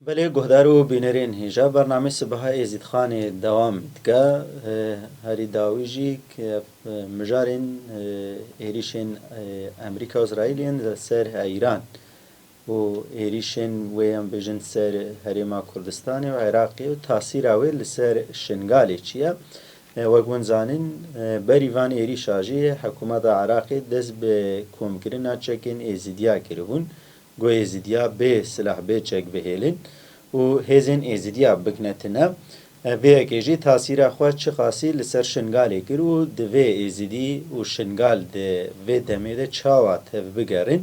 بله گهدار و بینرین هیجا برنامه صبح ازید خانه دوام دکا هری داویجی که مجارین ایریشن امریکا و اسرائیلین سر ایران و ایریشن ویم بیجن سر هریما کردستان و عراقی و تاثیر اویل سر شنگالی چیه وگون زانین بریوان ایریش آجی حکومت عراقی دست به کمکرین چکین ازیدیا کربون گو ازیدیا به سلاح به چک بهیلین و هزین ازیدیا بکنتنه و اکیجی تاثیر خواهد چه خاصی لسر شنگالی کر و دوی ازیدی و شنگال دوی دمیده چاوات بگرین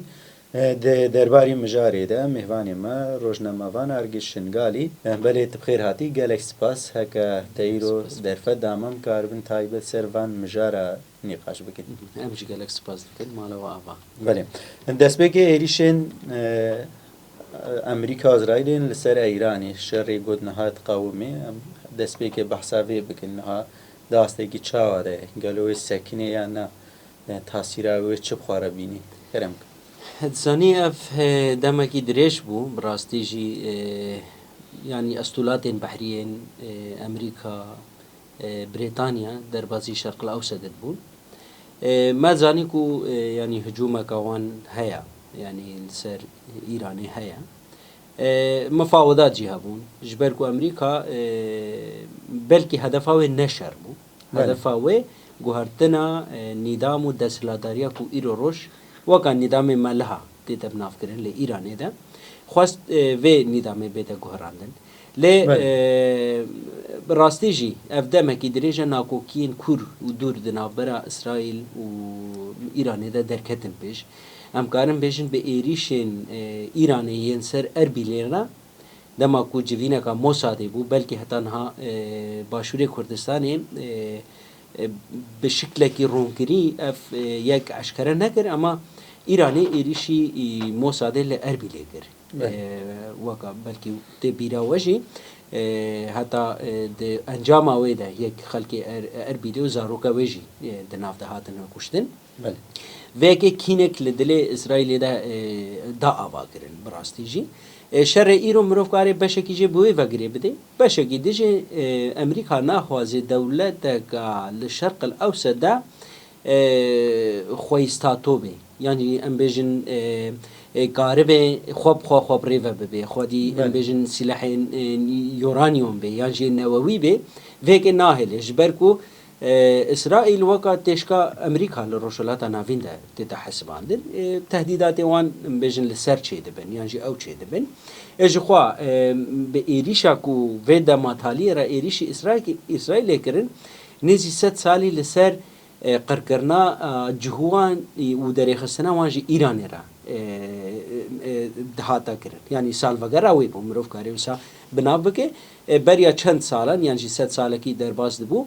درباری مجاری ده مهوانی ما روزنامه‌وان ارگش شنگالی بله تبخیر هاتی گلک سپاس هکا تایرو درفت دامم کاربن تایبت سروان مجارا نقاش بکن. امشي گلک سپاس دکن مالا و آوا. بله دست بگه ایریشن امریکا و اسرائیل لسر ایرانی شری بود نهاد قومی دست بگه بحثاوی بکن نها داسته کی چاره گلوی سکنه یا نه تاثیرهای چه بخوره بینی کرم. هدساني اف دمكي دريش بو براستيجي يعني اسطولات بحريين امريكا بريطانيا دربازي الشرق الاوسط بو ما زانيكو يعني هجومك كوان هيا يعني سر ايراني هيا مفاوضات جهابون جبركو امريكا بلكي هدفها النشر بو هدفها جوهرتنا نظام دسلاداريا كو ايرو روش وكان نظام مالها تيتا بنافكرين لإيران ده خواست في نظام بيتا جوهراندن ل براستيجي أفدام كي دريجة ناكوكين كور ودور دنابرا إسرائيل وإيران ده دركتن بيش أم كارن بيشن بإيريشن إيرانيين سر أربيلينا دما كو جوينا كا موسادي بو بلكي حتى نها باشوري كردستاني بشكل كي رونكري اف يك عشكرا نكر اما ايراني ايريشي موسادي لاربي ليكر وكا بلكي تبيرا وجي حتى د انجام ويدا يك خلقي اربي دو زاروكا وجي د نافته هاتن كشتن بله وكي كينك لدلي اسرائيل دا اوا كرن براستيجي شر ایران مروف کاری باشکی جه بوی وگری بده باشکی دیجه امریکا نخواهد دولت که لشرق الاوسط ده خویستاتو بی یعنی ام بیشن کاری به خواب ریو بی خودی ام بیشن سلاح یورانیوم بی یعنی نووی بی وکی ناهلش برکو اسرائیل وقت تشکا امریکا لروشلات ناوین ده تتا حسباندن تهدیدات وان بیشن لسر چه دبن یعنی او چه دبن اجخوا به ایریشا کو ودا ماتالی را ایریش اسرائیل کرن نزی 100 سالی لسر قرقرنا جهوان و دریخستنا وانجی ایران را دهاتا کرن یعنی سال وگرا وی بو مروف کاری وسا بناب بکه بریا چند سالان یعنی 100 سال کی درباز دبو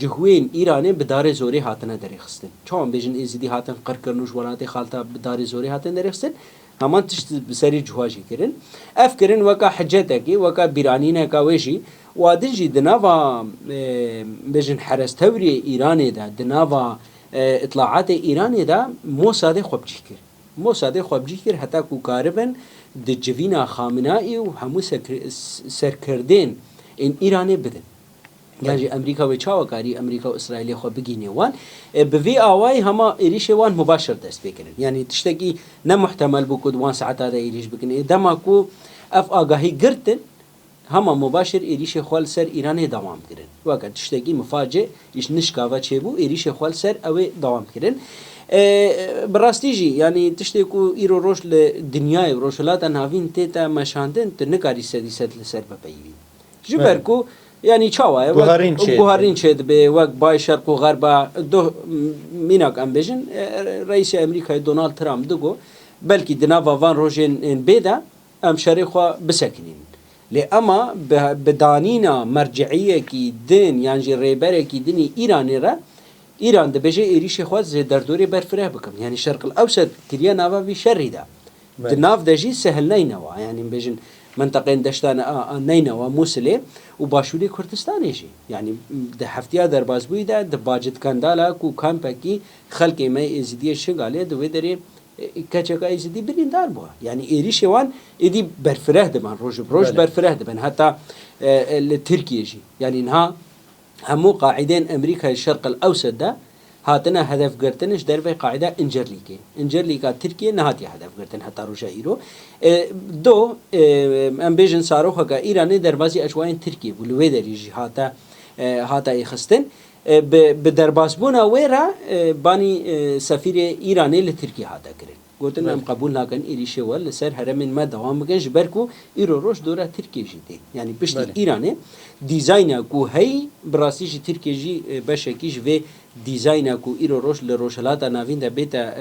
جهوين إيران بدار زوري هاتنا دريخستن چون بيجن إزدي هاتن قرقرنوش ولاتي خالتا بدار زوري هاتن دريخستن همان تشت بسري جواجي كرن أفكرن وكا حجتكي وكا بيرانينا كاويجي وادجي دنافا بيجن حرس توري إيراني دا دنافا إطلاعات إيراني دا موساد خوبجي كر موساد خوبجي كر حتى كو كاربن دجوينا خامنائي وهمو سركردين إن إيراني بدن يعني أمريكا وشاوكاري أمريكا وإسرائيل خو بجيني وان بفي آواي هما إيريش وان مباشر دست بكرن يعني تشتكي نمحتمل بكود وان ساعات هذا إيريش بكن دماكو أف آگاهي قرتن هما مباشر إيريش خوال سر إيران دوام كرن وقت تشتكي مفاجئ إيش نشكاوا تشيبو إيريش خوال سر أو دوام كرن براستيجي يعني تشتكو إيرو روش لدنياي وروشلات نافين تيتا مشاندن تنكاري سدي سد لسر ببيوي جبركو يعني شاوه بوهارين شد به وقت باي شرق وغرب دو ميناك امبيجن رئيس امريكا دونالد ترامب دغو بلكي دنافا فان روجين بيدا ام شريخوا بسكنين لأما بدانينا مرجعية كي دين يعني ريبره كي ديني إيران را إيران دبجي إيريش خواز دردوري برفره بكم يعني الشرق الأوسط كريا نافا في شريدا دناف دجي سهل نينوا يعني بيجن منطقين دشتان نينوا موسلي وباشوري كردستان يجي يعني ده هفتيا درباز بويدا ده باجت كاندالا كو كامبكي خلق ما ازديه شغاله دو دري كاتشك ايزدي برين دار بوا يعني ايريش وان ادي برفره دبن روج بروج بله. برفره دبن حتى التركي يجي يعني انها همو قاعدين امريكا الشرق الاوسط ده هاتنا هدف قرتنش دربي قاعدة انجرليكا تركيا نهاتي هدف قرتن حتى روجا ايرو دو امبيجن صاروخا كا ايران دربازي اشواين تركيا بلوي دريجي هاتا يخستن بدرباسبونا ويرا باني سفير ايراني لتركيا هاتا كرين قلتنا ام قبول ناكن ايريشي ولا سر هرمن ما دوام بكنش بركو ايرو روش دورا تركيا جيتي يعني بشتي ايراني ديزاينا كو هي براسيجي تركيا جي بشكيش في ديزاينا كو ايرو روش لروشلاتا نافين دا بيتا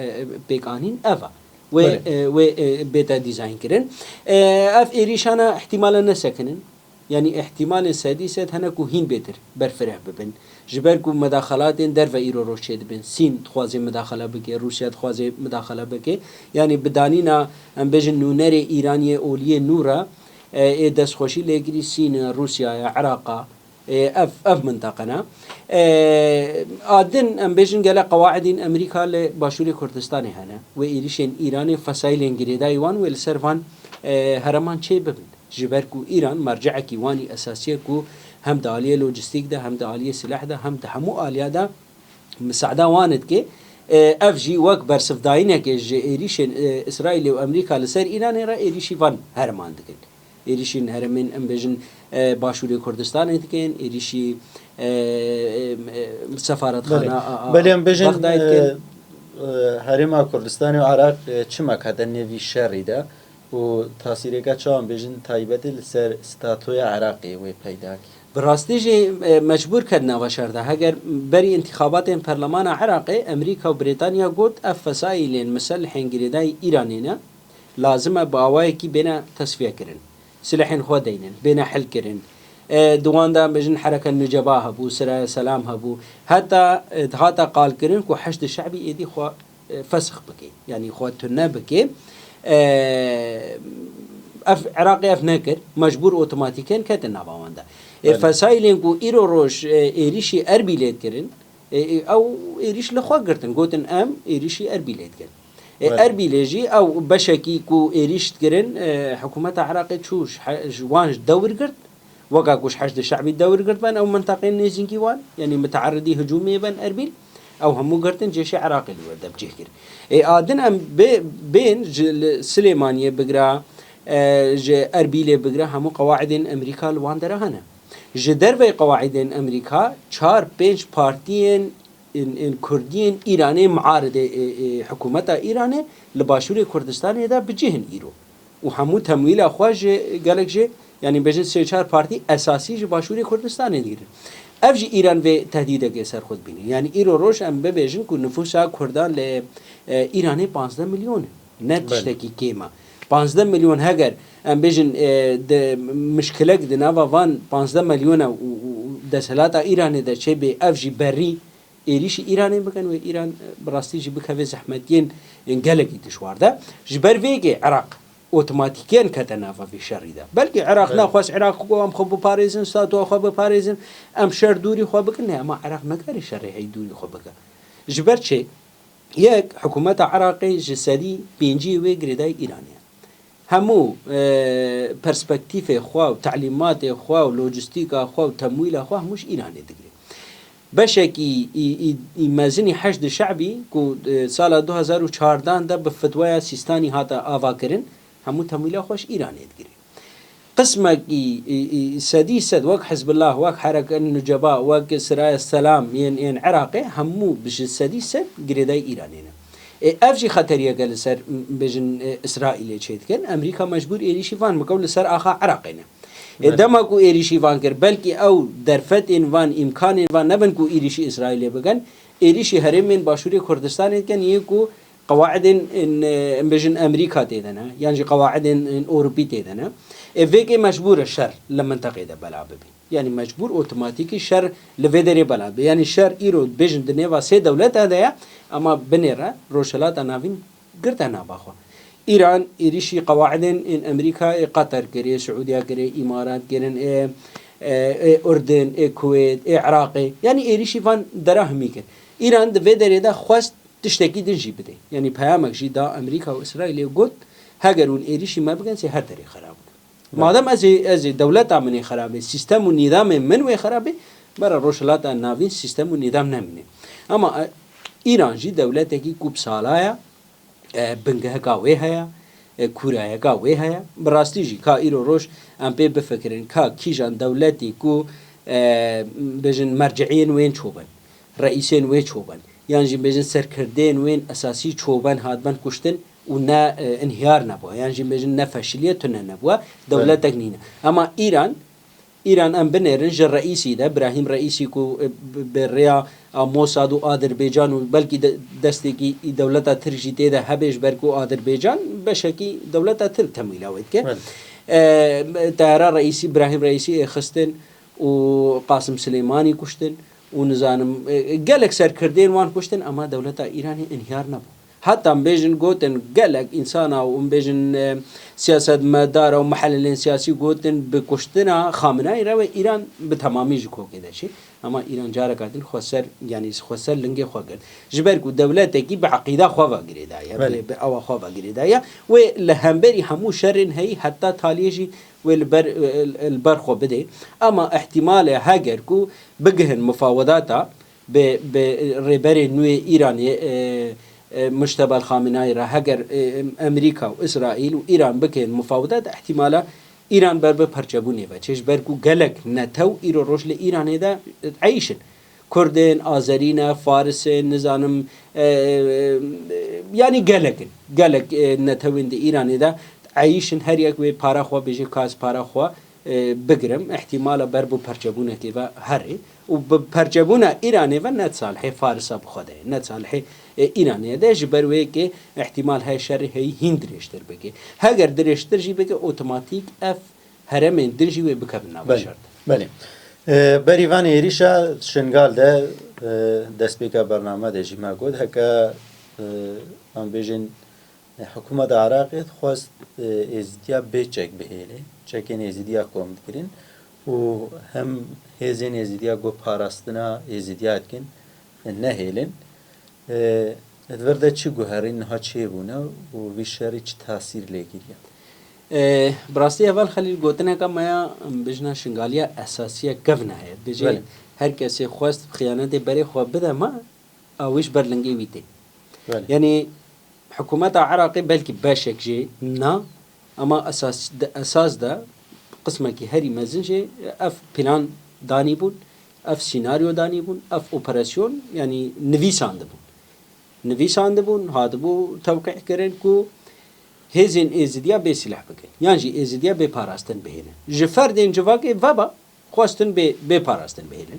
بيكانين افا و بيتا ديزاين كرن اف ايريشانا احتمالا نسكنن يعني احتمال السادسة هنا كو هين بيتر برفره ببن جبركو مداخلات در و ايرو روشيد بن سين تخوازي مداخله بكي روسيا تخوازي مداخله بكي يعني بدانينا ام بجن نونري ايرانيه اوليه نورا دس خوشي لګري سين روسيا عراق اف منطقنا ادن ام بجن قال قواعد امريكا لباشوري كردستان هنا وايريشن ايراني فسايلين غريدا ايوان والسرفان هرمان چه ببن جبركو ايران مرجع كيواني اساسيه كو هم داليه لوجستيك ده هم داليه سلاح ده هم همو اليا ده مساعده واند كي اف جي وك برسف داينه كي ايريشن اسرائيل وامريكا لسر ايران را ايريشي فان هرمان دكن ايريشين هرمن ام بجن باشوري كردستان دكن ايريشي سفارتخانه بله ام بجن هرما كردستان وعراق چمك هذا نوي شري ده و تاثیرگاه چام بجن تایبەتی لەسەر ستاتۆی عراقی وی پیدا براستيجي مجبور كدنا وشرده هجر بري انتخابات برلمان عراقي امريكا وبريطانيا قلت افسائلين مسلحين جريداي ايرانينا لازم باوايكي بينا تصفيه كرن سلاحين خودينن بينا حل كرن دوان دا بجن حركه النجباه هبو سرا سلام هبو حتى قال كرن كو حشد الشعبي ايدي خو فسخ بكي يعني خو تنا بكي عراقي افنكر مجبور اوتوماتيكيا كتنا باوندا فسايلين كو ايرو روش ايريشي اربيليت كرن او ايريش لخوا قرتن قوتن ام ايريشي اربيليت كرن اربيليجي او بشكي كو ايريش كرن حكومه عراقي تشوش جوانج دور قرت وقا كوش حشد الشعبي دور قرت بان او منطقين نيزنكي وان يعني متعرضي هجومي بان اربيل او همو قرتن جيش عراقي اللي ورده بجيه كر ادن ام بين سليمانيه بقرا اربيله بقرا همو قواعد امريكا الواندره هنا جدر في قواعد امريكا 4-5 بارتيين ان كردين ايراني معارضه حكومه ايراني لباشوري كردستان ده بجهن ايرو وهمو تمويل اخواج قالك جي يعني بجن 3-4 بارتي اساسي باشوري كردستان دير افجي ايران في تهديده کے سر خود بینی يعني ايرو روش ام ببيجن كو نفوسا كردان ل ايراني 15 مليون نت تشتكي كيما 15 مليون هاجر ام بيجن مشكله دنافا فان 15 مليون و دسلاتا ايراني ده شي بي افجي بري ايريش ايراني بكن و ايران براستيجي بكفي زحمتين انقلقي دشوار ده جبر فيجي عراق اوتوماتيكيا كتنافى في الشر ده بلكي عراق ناخذ عراق ام خبو باريزن ساتو خبو باريزن ام شر دوري خو بكن ما عراق نقدر الشر هي دوري خو بك جبر شي ياك حكومه عراقي جسدي بينجي وغريداي ايرانيا همو برسبكتيف خو وتعليمات خو ولوجستيكا خو وتمويل خو مش ايراني دغري بشكي يمازني حشد شعبي كو سال 2014 ده بفتوى سيستاني هاتا افاكرن همو تمويل خوش ايراني دغري قسمك سديسد وك حزب الله وك حركه النجباء وك سرايا السلام ين عراقي همو بش السديسد غريداي ايرانينا افجي خطريه قال سر بجن اسرائيل تشيتكن امريكا مجبور ايريشي فان مقول سر اخا عراقينا دمكو ايريشي فان كر بلكي او درفت ان فان امكان فان نبنكو ايريشي اسرائيل بغن ايريشي هرم من باشوري كردستان كان يكو قواعد ان بجن امريكا تيدنا يعني قواعد ان اوروبي تيدنا افيكي مجبور الشر لما تقيد بلابي يعني مجبور اوتوماتيكي شر لفيدري بلابي يعني الشر ايرو بجن دنيا سي دولت هذا اما بنيرا روشلات انافين قرتنا باخو إيران إيريشي قواعد إن أمريكا قطر كري سعودية كري إمارات كرين أردن كويت عراقي يعني إيريشي فان دراهمي كر إيران دفيدر ده خواست تشتكي دنجي بدي يعني بيامك جي دا أمريكا وإسرائيل قلت هاجرون إيريشي ما بقى سي هر خراب ما دام از دولت امنی خرابه سیستم و نظام من و خرابه برای روشلات ناوین سیستم و نظام نمینه اما ایران جی دولتی کی کوب سالایا بنگه کاوی هیا کورای کاوی هیا براستی جی کا ایرو روش ام پی بفکرین کا کیجان دولتی کو بجن مرجعین وین چوبن رئیسین وین چوبن یعنی جی بجن سرکردین وین اساسی چوبن هادبن کشتن ونا انهيار نبوه يعني جيم نفشلية نبوه دولة تكنينة أما إيران أم بنرنج الرئيسي ده إبراهيم رئيسي كو بالريا موساد وأذربيجان وبلكي دستكي دولة ترجي ده هبش بركو أذربيجان بشكي دولة تر تمويله ويتك تهرا رئيسي إبراهيم رئيسي خستن وقاسم سليماني كشتن ونزانم جالك سركردين وان كشتن أما دولة إيراني انهيار نبوه حتى ام بيجن قوتن قالك انسانا وام بيجن سياسة مدار ومحللين سياسي قوتن بكشتنا خامنئي روي ايران بتمامي جكو كده شيء اما ايران جارك هاتن خسر يعني خسر لنجي خواقل جبركو دولتكي بعقيدة خوا قريدايا او خوا قريدايا ولهمبري همو شر هي حتى تاليجي والبر خو بده اما احتمال هاجركو بجهن مفاوضاتا بريبري نوي ايراني مشتبه الخامنئي را هجر أمريكا وإسرائيل وإيران بكين مفاوضات احتمالا إيران بربه پرچبونه و چش برکو گلک نتو ایرو روش لإيران هدا عيشن كردين آذرين فارسين نزانم يعني گلک نتوين دي إيران هدا عيشن هر یک به پارا خوا بيجي كاس پارا خوا بگرم احتمالا بربو پرچبونه که و هره و پرچبونه ایرانی و نت صالحه فارسا بخوده نت صالحه ایرانی ده جبروه که احتمال های شر هی هند رشتر بگه هگر درشتر جی بگه اوتوماتیک اف هرمین درجی و بکبنا بشرد بله بریوان ایریشا شنگال ده دست بکا برنامه ده جی ما گود هکا من بیجن حکومت عراقی خواست ازدیا بیچک بهیله چکن ازدیا کومد کرین و هم هزین ازدیا گو پاراستنا ازدیا اتکن نهیلن ادورده چی گوهرین ها چی بونه و ویشاری چی تاثیر لگیریم براستی اول خلیل گوتنه که مایا بجنا شنگالیا اساسیه گفنه ہے بجه هر کسی خواست خیانت بری خواه بده ما اویش برلنگی ویده یعنی حکومت عراقی بلکه باشک جه نه اما اساس ده قسمه که هری مزن جه اف پلان دانی بود اف سيناريو داني بون اف اوبراسيون يعني نویسانده بون هاد بو توقع کرن کو هزین ازدیا به سلاح بکن یعنی ازدیا به پاراستن بهینه جفردین جواکه وبا خواستن به پاراستن بهینه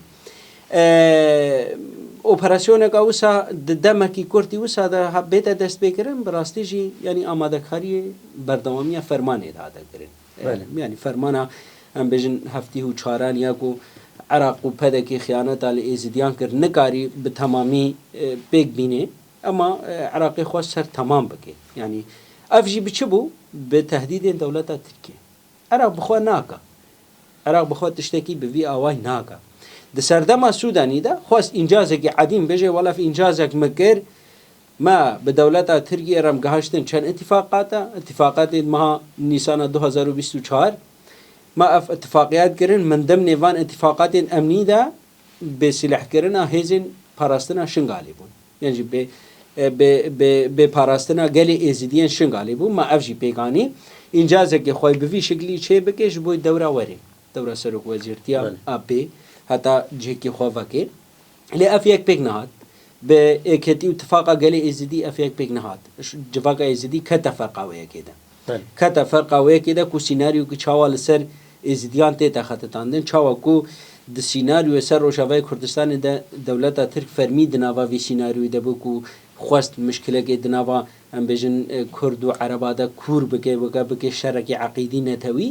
اوپراسیون کا وسا دمکی کورتی وسا ده بیت دست بکرن براستی جی یعنی آماده کاری بردوامی فرمانه داده کرن یعنی فرمانه ام بجن هفتی و چاران یا کو عراق و پدکی خیانت علی ازدیان کر نکاری به تمامی پیک بینه اما عراقی خواست سر تمام بکه یعنی افجی بچبو به تهدید دولت ترکیه عراق بخوا ناکا عراق بخوا تشتکی به وی آوای ناکا ده سردما سودانی ده خواست انجازه که عدیم بجه ولا في انجازه که مگر ما به دولت ترکیه رم گهاشتن چند اتفاقات ما نیسان 2024 ما اتفاقيات كرن من ضمن وان اتفاقات امني دا بسلاح كرنا هزين پاراستنا شنغالي بون يعني به پاراستنا گلی ازدیان شنغالي بون ما افجي بيغاني انجازه که خوي بوي شكلي چه بكش بو دوره وري دوره سرک وزیرتیا ابي حتى جهكي خوفاكي لي افيك بيغنات به اكتي اتفاقا گلی ازدي افيك بيغنات جواكا ازدي كتفرقاويه كده كتفرقاويه كده كو سيناريو كي چاوال سر ازدیان ته تخطتاندن چاوا کو د سیناریو سر روشاوی کردستان د دولت ترک فرمی د ناوا وی سیناریو د بو خواست مشکله کې د ناوا ام بجن کرد و عربا د کور بګه شرک عقیدی نتوی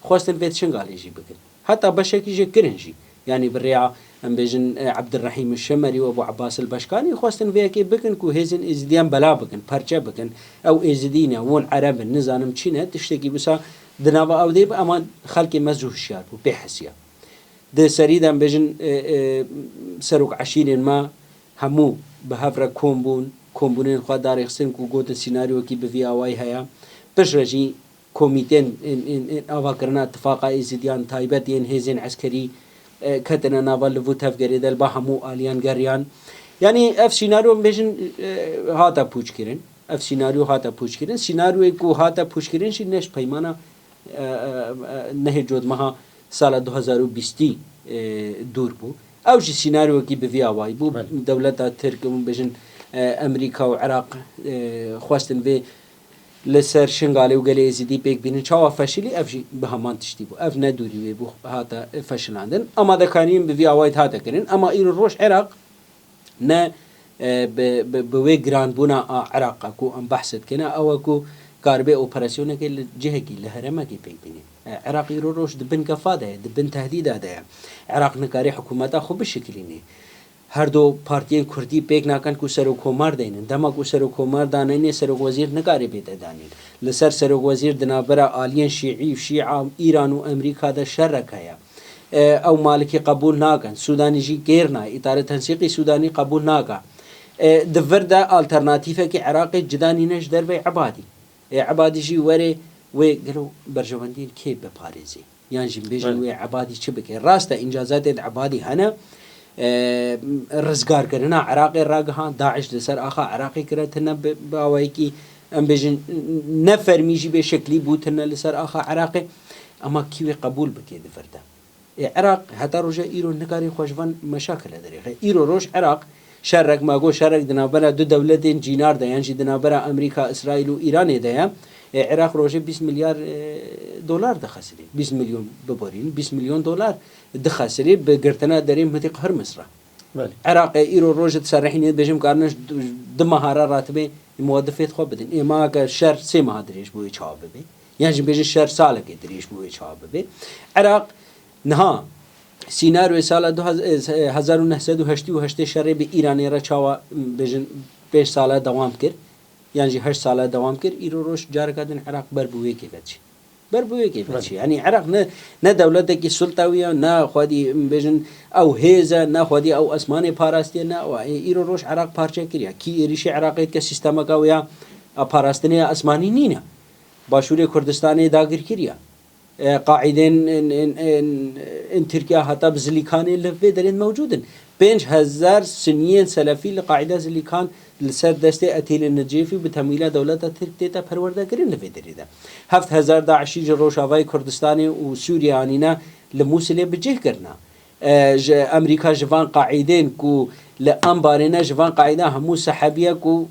خواستن فیت شنگالی جی بکن حتی بشکی جی کرنجی یعنی بریا ام بجن عبد الرحیم الشمری و ابو عباس البشکانی خواستن فيها کې بکن کو هزن ازدیان بلا بکن پرچه بکن او ازدینه ون عرب نظام چینه تشتکی بسا دناوا او ديب اما خلق مزوج شيار وبحسيا ده سريدا بجن سرق عشير ما همو بهفرا كومبون کۆمبونێن خوا داڕێخستن و گۆتە سینناریۆکی بڤی ئاوای هەیە پشڕەژی کۆمیتێن ئاواکردنا اتفاقا ئێزیدیان تایبەتێن هێزێن عسکەری کەتەنە ناوە لەڤوو تەفگەرێدەل بە هەموو ئالیان گەڕیان یعنی ئەف سینناریۆ بێژن هاتە پوچکردن ئەف سینناریۆ هاتە پوچکردن سینناریۆیەک و هاتە پوچکردنشی نەش پەیمانە نەهێ جۆدمەها ساڵە 2020 دوور بوو ئەوژی سینناریۆکی بڤی ئاوای بوو دەولەتە ترکم بێژن ئەمریکا و عێراق خواستن بێ لەسەر شنگاڵێ و گەلێ ئێزیدی پێک بینن چاوە فەشلی ئەفژی بە هەمان تشتی بوو ئەف نەدووری وێ بوو هاتە فەشلاندن ئامادەکانیم بڤی ئاوایت هاتەکردن ئەما ئیر ڕۆژ عێراق نە بەوێ گرانبوونا عێراقا و ئەم بەحثتکەنە ئەوەکو کاربێ ئۆپەراسیۆنەکەی لە جهێکی لە هەرێمەکی پێک بینێ عێراقی ڕۆژ دبن گەفادایە دبن تهدیدادایە عێراق نکاری حکوومەتا خۆ بشکلینێ هەردوو پارتیên کوردی پێک ناکەن و سەر و کۆمار دێنن دەمەک و سەر و کۆمار دانێنێ سەرۆک وەزیر نکاری بێتەدانین لەسەر سەرۆک وەزیر دنابەرە ئالیەن شیعی و شیعام ئیران و ئەمریکادا شەڕەکەیە ئەو مالکی قبول ناکەن سودانیژی گێرنا ئیتارە تەنسیقی سودانی قبول ناکە دڤردا ئالتەرناتیفێکی عێراقی جدانی نەش دەربەی عەبادی عەبادیژی وەرێ وێ گەلو بەرژەوەندین کێ بپارێزی یانژین بێژن وێ عەبادی چ بکەی ڕاستە ئینجازاتێت عەبادی هەنە ڕزگارکردنا عێراقی ڕاگەهان داعش لەسەر ئاخا عێراقی کرێتنە باوایەکی ئەم بێژن نەفەرمیژی بێ شکلی بووتنە لەسەر ئاخا عێراقی ئەمە کیوێ قبول بکێ دڤردا عێراق هەتا ڕۆژە ئیرۆ نکاری خۆشڤان مەشاکە لە دەرێخە ئیرۆ ڕۆژ عێراق شەرێک ماگۆ شەرێک دنابەرە دوو دەولەتێن جیناردە یانجی دنابەرە ئەمریکا ئیسرائیل و ئیرانێدەیە عێراق ڕۆژێ 20 میلیارد دلار دەخەسرێ 20 میلیۆن ببۆرین 20 میلیۆن دلار دخەسرێ بگرتنە دەرێ مەتیق هەر مسرە عێراق ئیرۆ ڕۆژت سەرڕحینێت بێژم کارنش دمەهارە ڕاتبێ مودفێت خۆ بدن ئێماکە شەر سێ مەها درێژ بۆی چاو ببێ یانجی بێژە شەر ساڵێکی درێژ بۆی چاو ببێ عێراق نها سینناریۆی ساڵە 1980 شەڕێ بە ئیرانێرە چاوە بێژن 5 ساڵە دەوام کرد یانجی 8 ساڵە دەوام کرد ئیرۆ ڕۆژ جارەکەدن عێراق بەربوویەکی بەچی بەربوویەکی بەچی ینی عێراق نە دەولەتێکی سولتاویە ناخوادی بێژن ئەو هێزە ناخوادی ئەو ئەسمانی پاراستیە ناوە ئیرۆ ڕۆژ عێراق پارچە کردیا کی ئێریشی عێراقیت کە سیستەمەکەوەیە پاراستنی ئەسمانی نینە باشووری کوردستانی داگیر کردیا قاعدين ان تركيا حتى بزليكان اللي درين موجودين 5000 سنين سلفي لقاعده زليكان لسر دستي اتيل النجيفي بتمويل دوله تركيا پروردگارين اللي دريده 7000 داعشي روشاوي كردستاني وسوريا انينا لموصل بجه کرنا امريكا جوان قاعدين كو لانبارنا جوان قاعده همو سحابيه كو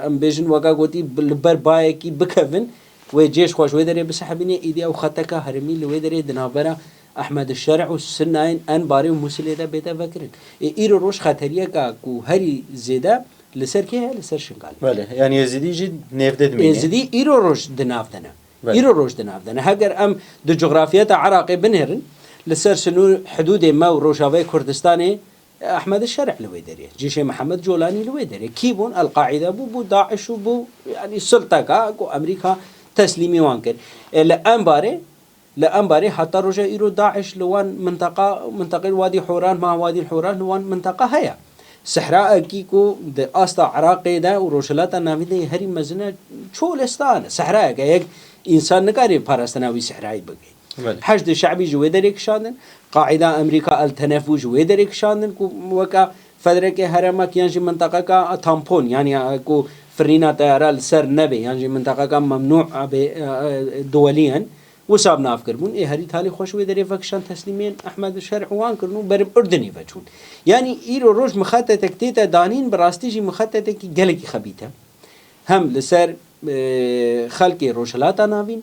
بيجن وقا قوتي بالبربايكي بكفن وجيش خوش ويدري بسحبني ايدي او خطكا هرمي اللي ويدري دنابرا احمد الشرع والسنين ان باري ومسلي ده بيتا فكرين ايرو روش خطريه كو هري زيدا لسر كيه لسر شنقال بله يعني يزيدي جد نفدد مين يزيدي ايرو روش دنافدنا ايرو روش دنافدنا هاجر ام دو جغرافيات عراقي بنهرن لسر شنو حدود ما وروشاوي كردستاني احمد الشرع لويدري جيش محمد جولاني لويدري كيبون القاعده بو داعش وبو يعني السلطه كو امريكا تسليمي وانكر لأنباري حتى رجع إيرو داعش لوان منطقة وادي حوران مع وادي الحوران لوان منطقة هيا صحراء كيكو ده أستا عراقي ده وروشلاتا نافده هري مزنة شولستان صحراء كيك إنسان نكاري بارستناوي صحراء بقى حشد الشعبي جوه دريك شاندن قاعدة أمريكا التنفو جوه دريك شاندن وكا فدرك هرمك ينجي منطقة كا تامبون يعني كو فرينا طيارة لسر نبي يعني منطقة كان ممنوع دوليا وصاب نافكربون هري تالي خوش ويدري فكشان تسليمين احمد الشرع وان كرنو برب اردني فچون يعني ايرو روج مخططك تيتا دانين براستيجي مخططك جلكي خبيته هم لسر خلق روشلاتا نافين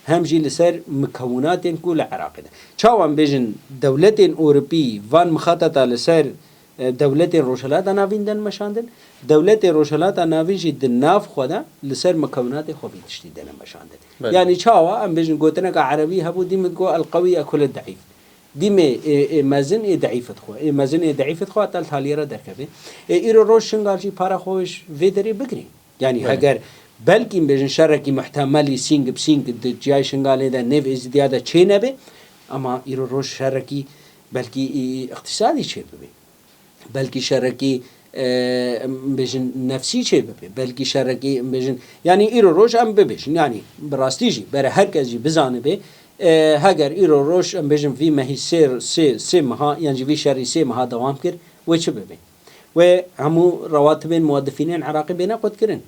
هم جي لسر مكونات كل عراق ده چاوان بيجن دولتين اوروبي وان مخططه لسر دولة روشلاتا نافين دن مشاندن دولة روشلاتا نافين جي دناف خدا لسر مكونات خوبي تشتي دن مشاندن يعني چاوا ام بيجن قوتنا كعربي هبو دي متقو القوي اكل الضعيف دي مازن ضعيفت خو مازن ضعيفت خو تل تاليرا دركبه ايرو روشنگارجي پارا خوش ويدري بگري يعني اگر بلکې بيجن شركي محتملي سينگ بسينگ د جاي شنگاله ده نيف ازدياده چينه به اما ايرو روش شركي بلکې اقتصادي چه به بلکې شرکی بيجن نفسي شيء ببي بلكي شركي بيجن يعني إيرو روش أم ببيجن يعني براستيجي برا هركزي بزانه به هاگر إيرو روش أم بيجن في ما هي سير مها يعني في شري سير مها دوام كر وش ببي وهمو رواتبين موظفين عراقي بينا قد كرن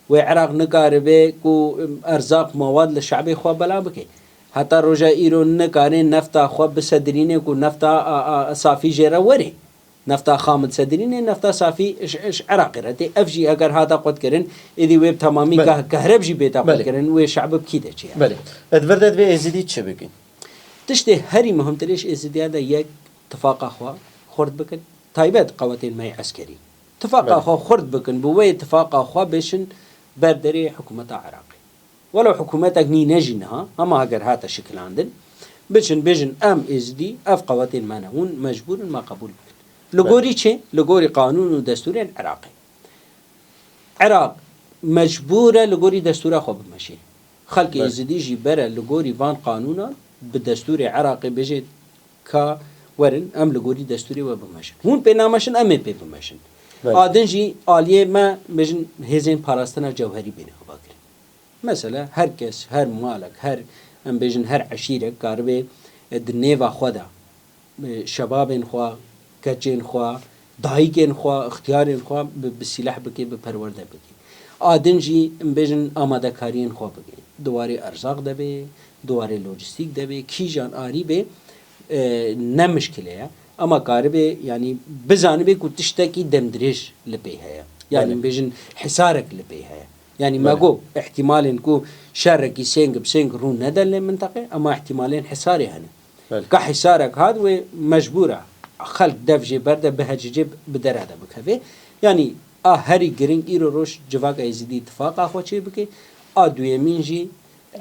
وعراق نقاربه كو أرزاق مواد للشعب خواب بلا بكي حتى رجا إيرو نقارن نفتا خواب بسدرينه كو نفتا صافي جيرا وري نفتا خامد سدرينه نفتا صافي عراقي رتي أفجي أگر هذا قد كرن إذا ويب تمامي كهرب جي بيتا قد كرن وشعب بكيده چي بله ادوردت به ازدی چه بگین تشتي هري مهم تريش ازدي هذا يك اتفاق أخوا خرد بكن تايبات قواتين ماي عسكري اتفاق أخوا خرد بكن بوي اتفاق أخوا بيشن بردري حكومة عراقي ولو حكومتك ني نجنها أما أجر هذا الشكل عندن بيجن أم إزدي أف قواتين ما نهون مجبور ما قبول بكن لغوري شيء لغوري قانون ودستور عراقي عراق مجبورة لغوري دستور أخو بمشي خلق إزدي جبرة لغوري فان قانونا بالدستور عراقي بيجي كا ورن أم لغوري دستوري وبمشن هون بينامشن أم بمشن آدنجي آلية ما بيجن هزين باراستنا جوهري بينه باكر مثلا هر كس هر مالك هر ام بيجن هر عشيرة كاربي الدنيفا خدا شباب خوا كجين خوا دايجين خوا اختيارين خوا بالسلاح بكي بپرورده بكي آدنجي ام بيجن آماده كارين خوا بكي دواري ارزاق دبي دواري لوجستيك دبي كيجان آري بي نمشكلة اما كاربي يعني بزانبي كو تشتكي دمدريش لبيها يعني بيجن حسارك لبيها يعني ما جو احتمال كو شارك سينج بسينج رون ندل للمنطقة اما احتمالين حساري هنا كحسارك هذا مجبورة خلق دفجي برده بهجيب بدر هذا بكفي يعني هري جرينج إيرو روش جواك أيزيدي اتفاق أخوة شيء بكي دوية مينجي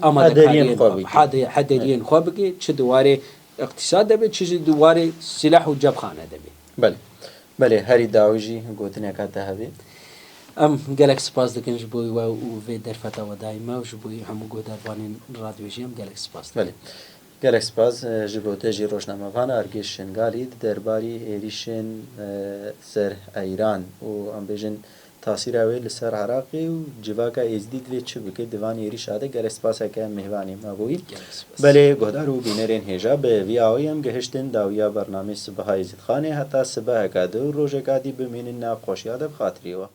أما دكارين حدرين خواه بكي چه دواره اقتصاد دبي چه دواره سلاح و جبخانه دبي بله هري داوجي قوتني كاتا هبي گلک سپاس دکن جبوی و وی درفتا و دائما و جبوی همو گودروانین رادیویجی هم گلک سپاس بله گلک سپاس جبوته جی روشنامه‌وان ارگیش شنگالی درباری ایریشن سر ایران و ام بیژن تاثیر اوی لسر عراقی و جواکا ازدید وی چه بکه دیوان ایریش آده گلک سپاس که مهوانی ما بوی بله گهدار و بینرین هجا به وی آویم گهشتن داویا برنامه صبح ازید خانه حتی صبح کادو روز کادی بمینن ناقوشیاد بخاطری و